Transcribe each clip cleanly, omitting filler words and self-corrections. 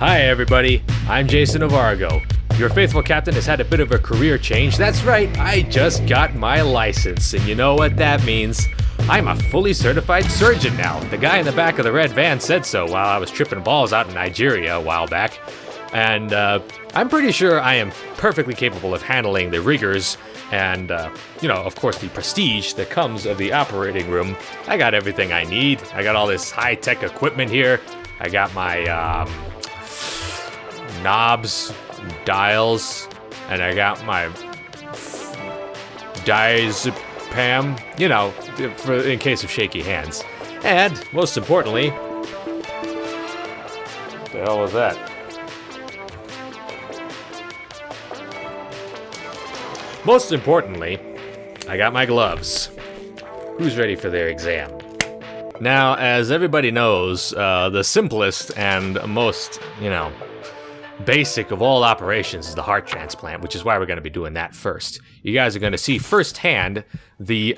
Hi everybody, I'm JasonOfArgo. Your faithful captain has had a bit of a career change. That's right, I just got my license, and you know what that means. I'm a fully certified surgeon now. The guy in the back of the red van said so while I was tripping balls out in Nigeria a while back. And I'm pretty sure I am perfectly capable of handling the rigors and, of course, the prestige that comes of the operating room. I got everything I need. I got all this high-tech equipment here. I got my knobs, dials, and I got my diazepam, in case of shaky hands. And, most importantly, what the hell was that? Most importantly, I got my gloves. Who's ready for their exam? Now, as everybody knows, the simplest and most, basic of all operations is the heart transplant, which is why we're going to be doing that first. You guys are going to see firsthand the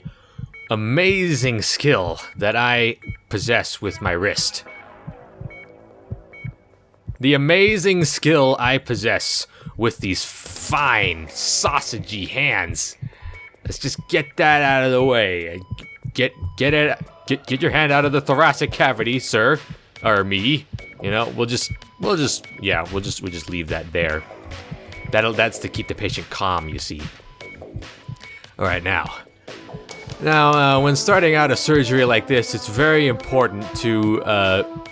amazing skill that I possess with my wrist. The amazing skill I possess with these fine, sausagey hands. Let's just get that out of the way. Get your hand out of the thoracic cavity, sir, or me. We'll just leave that there. That's to keep the patient calm, you see. All right, now, when starting out a surgery like this, it's very important to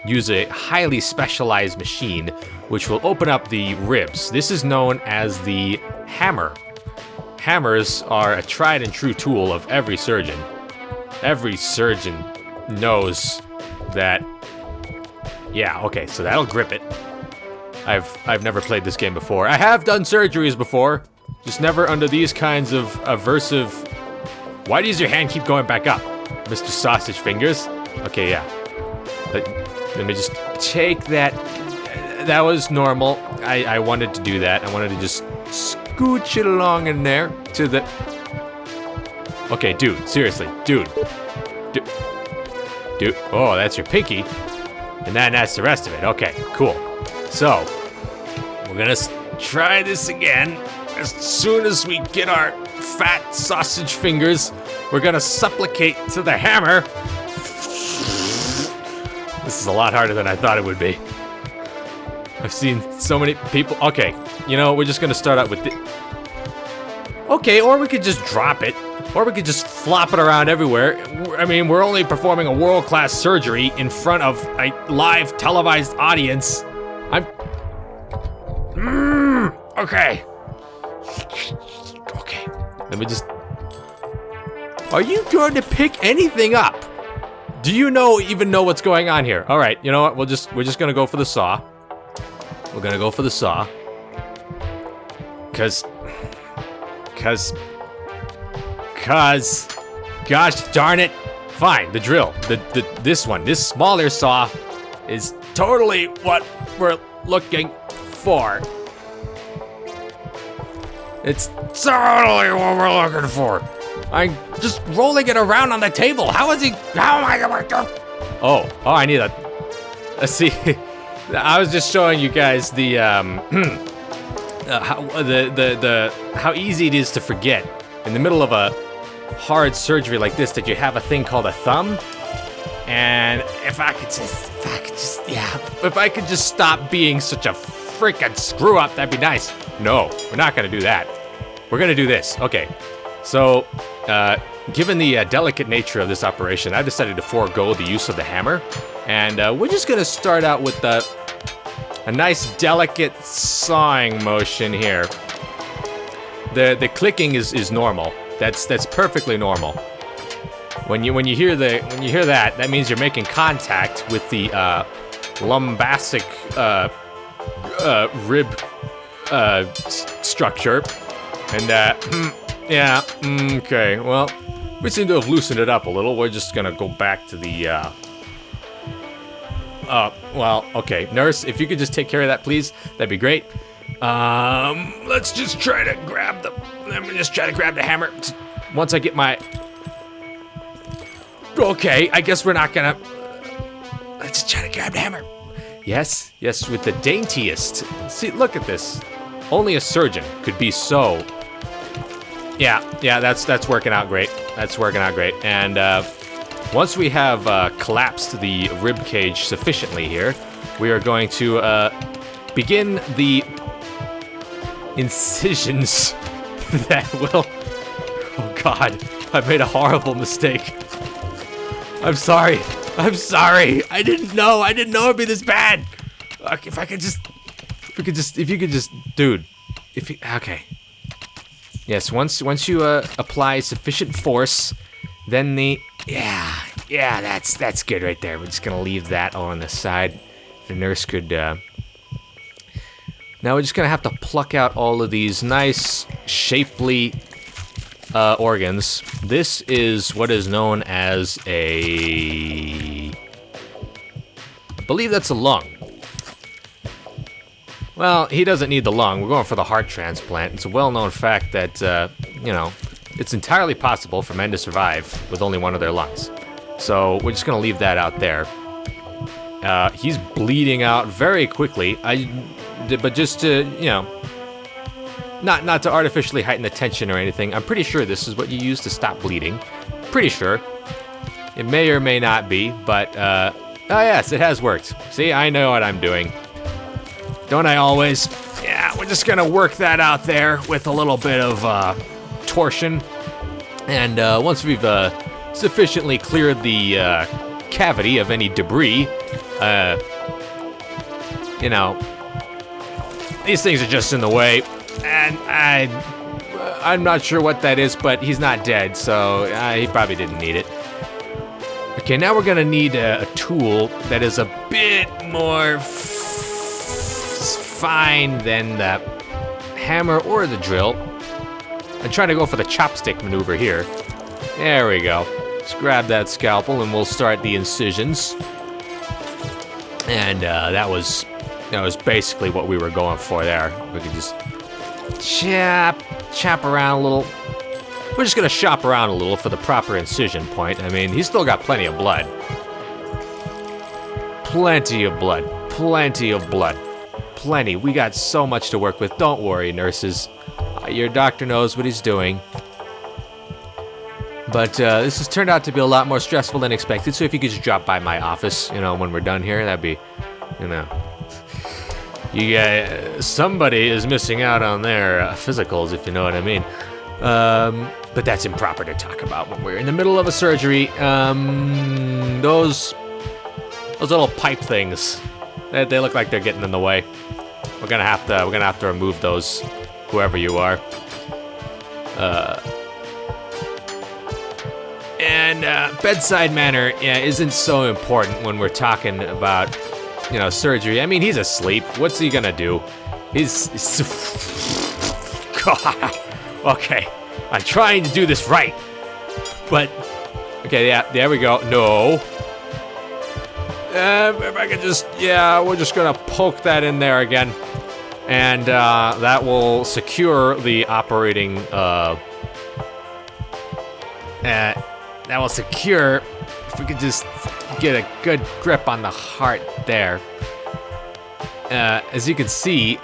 use a highly specialized machine which will open up the ribs. This is known as the hammer. Hammers are a tried and true tool of every surgeon. Every surgeon knows that. Yeah, okay, so that'll grip it. I've never played this game before. I have done surgeries before, just never under these kinds of aversive. Why does your hand keep going back up, Mr. Sausage Fingers? Okay, yeah. Let me just take that. That was normal. I wanted to do that. I wanted to just scooch it along in there to the. Okay, dude, seriously, dude. Oh, that's your pinky. And then that's the rest of it. Okay, cool. So, we're gonna try this again. As soon as we get our fat sausage fingers, we're gonna supplicate to the hammer. This is a lot harder than I thought it would be. I've seen so many people. Okay, we're just gonna start out with the. Okay, or we could just drop it. Or we could just flop it around everywhere. I mean, we're only performing a world-class surgery in front of a live televised audience. Okay. Okay. Let me just. Are you going to pick anything up? Do you even know what's going on here? All right. You know what? We're just gonna go for the saw. We're gonna go for the saw. Cause, gosh darn it. Fine, the drill. This smaller saw is totally what we're looking for. It's totally what we're looking for. I'm just rolling it around on the table. How am I gonna do? Oh, I need a. Let's see. I was just showing you guys the how easy it is to forget in the middle of a hard surgery like this that you have a thing called a thumb. And if I could just stop being such a freaking screw up, that'd be nice. No, we're not gonna do that. We're gonna do this. Okay. So, given the delicate nature of this operation, I decided to forego the use of the hammer, and we're just gonna start out with a nice delicate sawing motion here. The clicking is normal. That's perfectly normal. When you hear that means you're making contact with the lumbacic rib structure, and yeah, okay. Well, we seem to have loosened it up a little. We're just gonna go back to the. Okay, nurse, if you could just take care of that, please, that'd be great. Let's just try to grab the hammer. Once I get my. Okay, I guess we're not gonna. Let's try to grab the hammer. Yes, yes, with the daintiest. See, look at this. Only a surgeon could be so. Yeah, that's working out great. That's working out great. And once we have collapsed the rib cage sufficiently here, we are going to begin the incisions that will. Oh God, I made a horrible mistake. I'm sorry. I didn't know it'd be this bad. If you could just, dude. Okay. Yes, once you apply sufficient force, then yeah, that's good right there. We're just gonna leave that on the side. The nurse could. Now we're just gonna have to pluck out all of these nice, shapely organs. This is what is known as I believe that's a lung. Well, he doesn't need the lung. We're going for the heart transplant. It's a well-known fact that, it's entirely possible for men to survive with only one of their lungs. So we're just going to leave that out there. He's bleeding out very quickly. But just to, not to artificially heighten the tension or anything, I'm pretty sure this is what you use to stop bleeding. Pretty sure. It may or may not be, but, oh yes, it has worked. See, I know what I'm doing. Don't I always? Yeah, we're just gonna work that out there with a little bit of torsion. And once we've sufficiently cleared the cavity of any debris, these things are just in the way. And I'm not sure what that is, but he's not dead, so he probably didn't need it. Okay, now we're gonna need a tool that is a bit more fine than the hammer or the drill. I'm trying to go for the chopstick maneuver here. There we go. Let's grab that scalpel and we'll start the incisions. And that was basically what we were going for there. We could just chop around a little. We're just gonna shop around a little for the proper incision point. I mean, he's still got plenty of blood. Plenty of blood. Plenty. We got so much to work with. Don't worry, nurses. Your doctor knows what he's doing. But this has turned out to be a lot more stressful than expected, so if you could just drop by my office, when we're done here, that'd be, somebody is missing out on their physicals, if you know what I mean. But that's improper to talk about when we're in the middle of a surgery. Those little pipe things, they look like they're getting in the way. We're gonna have to remove those, whoever you are. And bedside manner isn't so important when we're talking about, surgery. I mean, he's asleep. What's he gonna do? He's God. Okay, I'm trying to do this right, but okay, yeah, there we go. No. If I could just, we're just gonna poke that in there again, and that will secure the operating. That will secure. If we could just get a good grip on the heart there. As you can see,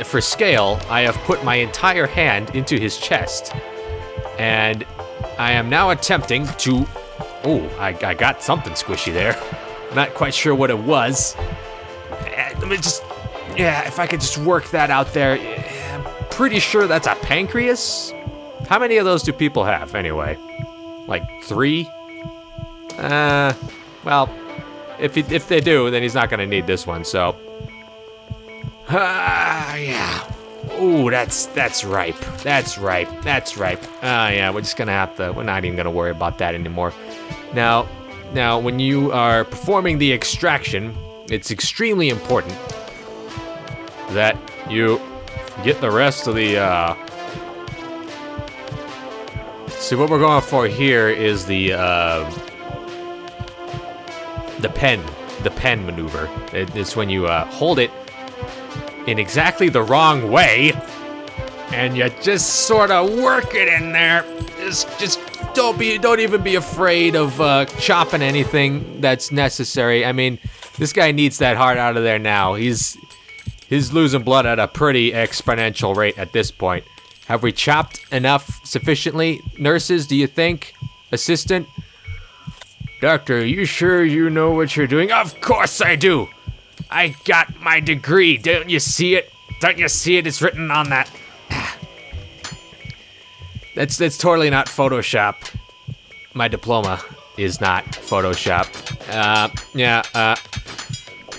for scale, I have put my entire hand into his chest, and I am now attempting to. Oh, I got something squishy there. Not quite sure what it was. Let me just, if I could just work that out there. I'm pretty sure that's a pancreas. How many of those do people have anyway? Like 3? Well, if they do, then he's not gonna need this one. So, yeah. Ooh, that's ripe. That's ripe. Yeah, we're just gonna have to. We're not even gonna worry about that anymore. Now, when you are performing the extraction, it's extremely important that you get the rest of the. See, what we're going for here is the pen maneuver. It's when you hold it in exactly the wrong way, and you just sort of work it in there. Just don't even be afraid of chopping anything that's necessary. I mean, This guy needs that heart out of there now. He's losing blood at a pretty exponential rate at this point. Have we chopped enough sufficiently? Nurses, do you think? Assistant? Doctor, you sure you know what you're doing? Of course I do! I got my degree. Don't you see it? Don't you see it? It's written on that. That's totally not Photoshop. My diploma is not Photoshop.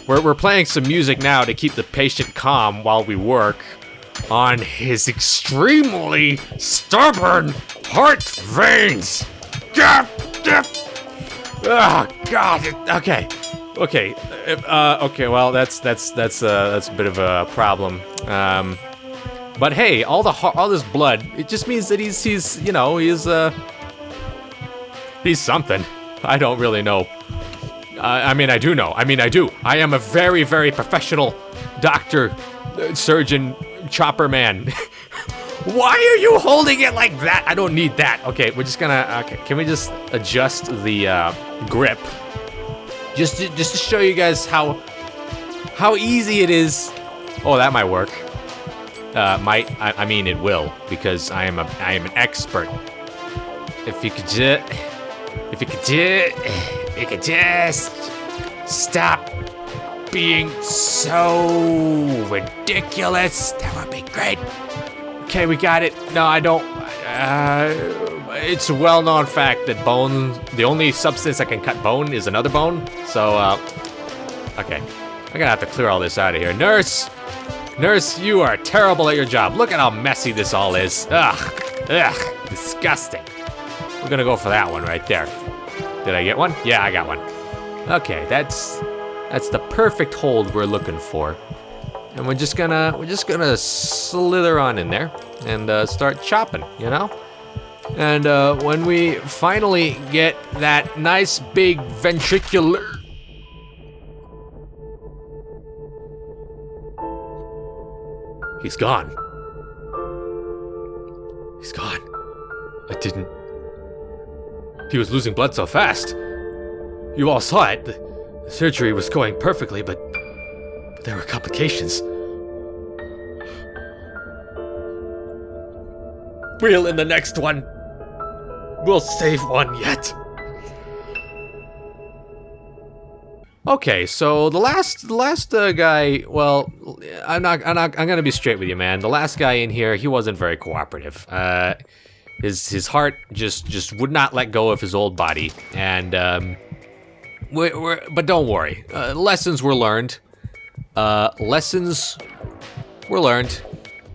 We're playing some music now to keep the patient calm while we work on his extremely stubborn heart veins. Oh God. Okay. Okay. Well, that's a bit of a problem. But hey, all this blood, it just means that he's something. I don't really know. I mean, I do know. I do. I am a very, very professional doctor, surgeon, chopper man. Why are you holding it like that? I don't need that. Okay, we're just gonna. Okay, can we just adjust the grip, just to show you guys how easy it is. Oh, that might work. I mean, it will, because I am an expert. If you could just stop being so ridiculous, that would be great. Okay, we got it. No, I don't. It's a well-known fact that bone, the only substance that can cut bone is another bone. So, okay. I'm gonna have to clear all this out of here. Nurse, you are terrible at your job. Look at how messy this all is. Ugh, disgusting. We're gonna go for that one right there. Did I get one? Yeah, I got one. Okay, that's the perfect hold we're looking for. And we're just gonna slither on in there and start chopping, you know? And when we finally get that nice big ventricular... He's gone. He's gone. He was losing blood so fast. You all saw it. The surgery was going perfectly, but there were complications. We'll in the next one. We'll save one yet. Okay, so the last guy. Well, I'm gonna be straight with you, man. The last guy in here, he wasn't very cooperative. His heart just would not let go of his old body, and but don't worry. Lessons were learned.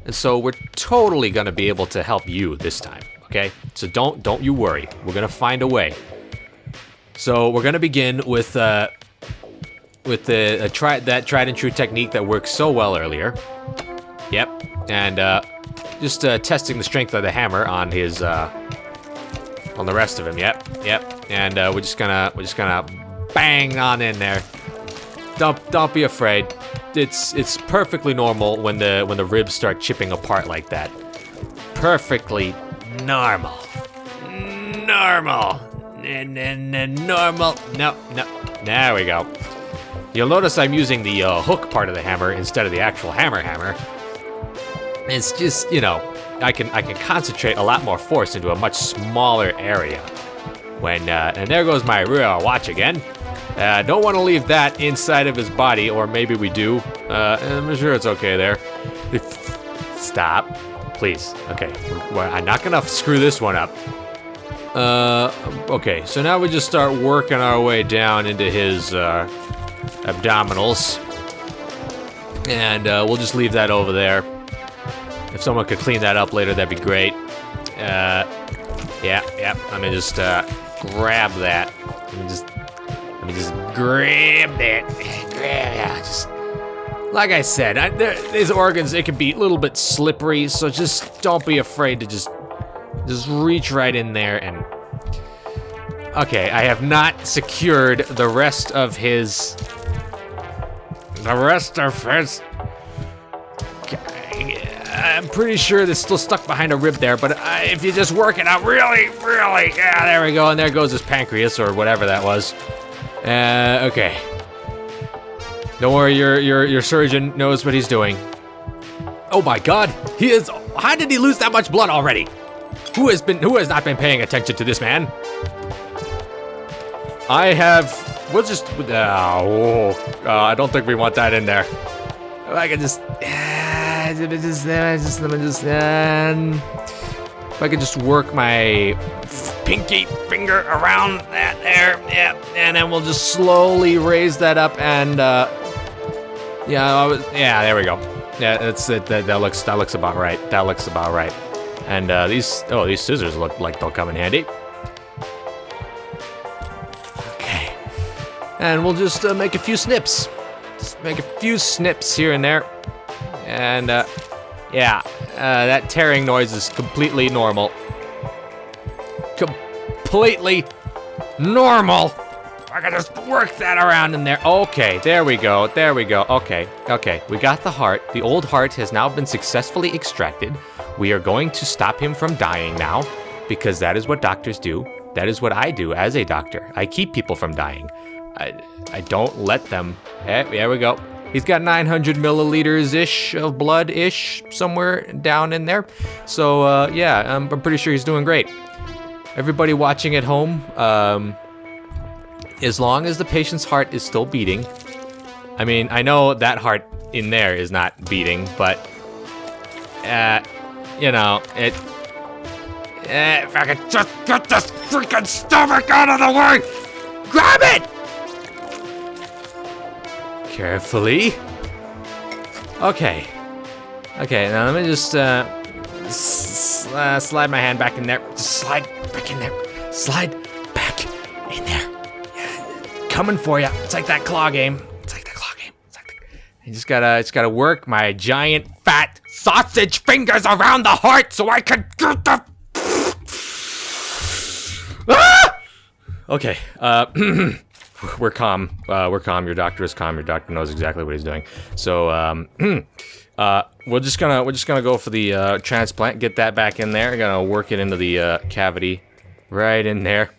And so we're totally gonna be able to help you this time. Okay, so don't you worry. We're gonna find a way. So we're gonna begin with that tried and true technique that worked so well earlier. Yep, and just testing the strength of the hammer on his on the rest of him. Yep, and we're just gonna bang on in there. Don't be afraid. It's perfectly normal when the ribs start chipping apart like that. Perfectly normal. Normal. No. There we go. You'll notice I'm using the hook part of the hammer instead of the actual hammer. It's just, you know, I can concentrate a lot more force into a much smaller area. When and there goes my rear watch again. Don't want to leave that inside of his body, or maybe we do. I'm sure it's okay there. Stop, please. Okay, I'm not gonna screw this one up. Okay, so now we just start working our way down into his abdominals, and we'll just leave that over there. If someone could clean that up later, that'd be great. Yeah. Let me just grab that. Let me just grab that. Just like I said, these organs, it can be a little bit slippery, so just don't be afraid to just reach right in there and. Okay, I have not secured the rest of his. I'm pretty sure it's still stuck behind a rib there, but if you just work it out really, yeah, there we go, and there goes his pancreas or whatever that was. Okay. Don't worry, your surgeon knows what he's doing. Oh my God, he is. How did he lose that much blood already? Who has not been paying attention to this man? I have. We'll just. I don't think we want that in there. I can just. Let me just. If I could just work my pinky finger around that there, yeah, and then we'll just slowly raise that up and. Yeah, there we go. Yeah, that's it. That looks about right. That looks about right. And these scissors look like they'll come in handy. Okay. And we'll just make a few snips. Just make a few snips here and there. And that tearing noise is completely normal. Completely normal. I can just work that around in there. Okay, there we go. There we go. Okay. We got the heart. The old heart has now been successfully extracted. We are going to stop him from dying now, because that is what doctors do. That is what I do as a doctor. I keep people from dying. I don't let them. There we go. He's got 900 milliliters-ish of blood-ish somewhere down in there. So, I'm pretty sure he's doing great. Everybody watching at home, as long as the patient's heart is still beating, I mean, I know that heart in there is not beating, but, if I could just get this freaking stomach out of the way! Grab it! Carefully. Okay, now let me just, slide my hand back in there. Just slide back in there. Slide back in there. Coming for you. It's like that claw game. I just gotta work my giant fat sausage fingers around the heart so I can get the. Ah! Okay. We're calm. Your doctor is calm. Your doctor knows exactly what he's doing. So we're just gonna go for the transplant. Get that back in there. Gonna work it into the cavity, right in there.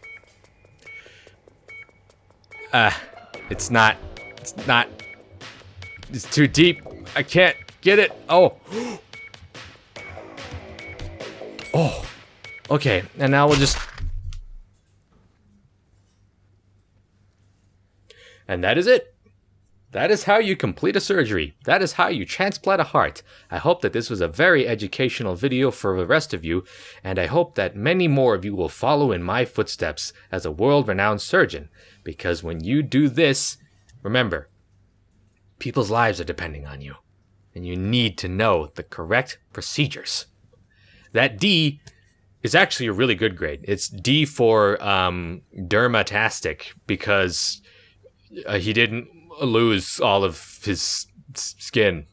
It's too deep. I can't get it. Oh. Okay, and now we'll just. And that is it. That is how you complete a surgery. That is how you transplant a heart. I hope that this was a very educational video for the rest of you, and I hope that many more of you will follow in my footsteps as a world-renowned surgeon. Because when you do this, remember, people's lives are depending on you, and you need to know the correct procedures. That D is actually a really good grade. It's D for dermatastic, because he didn't lose all of his skin.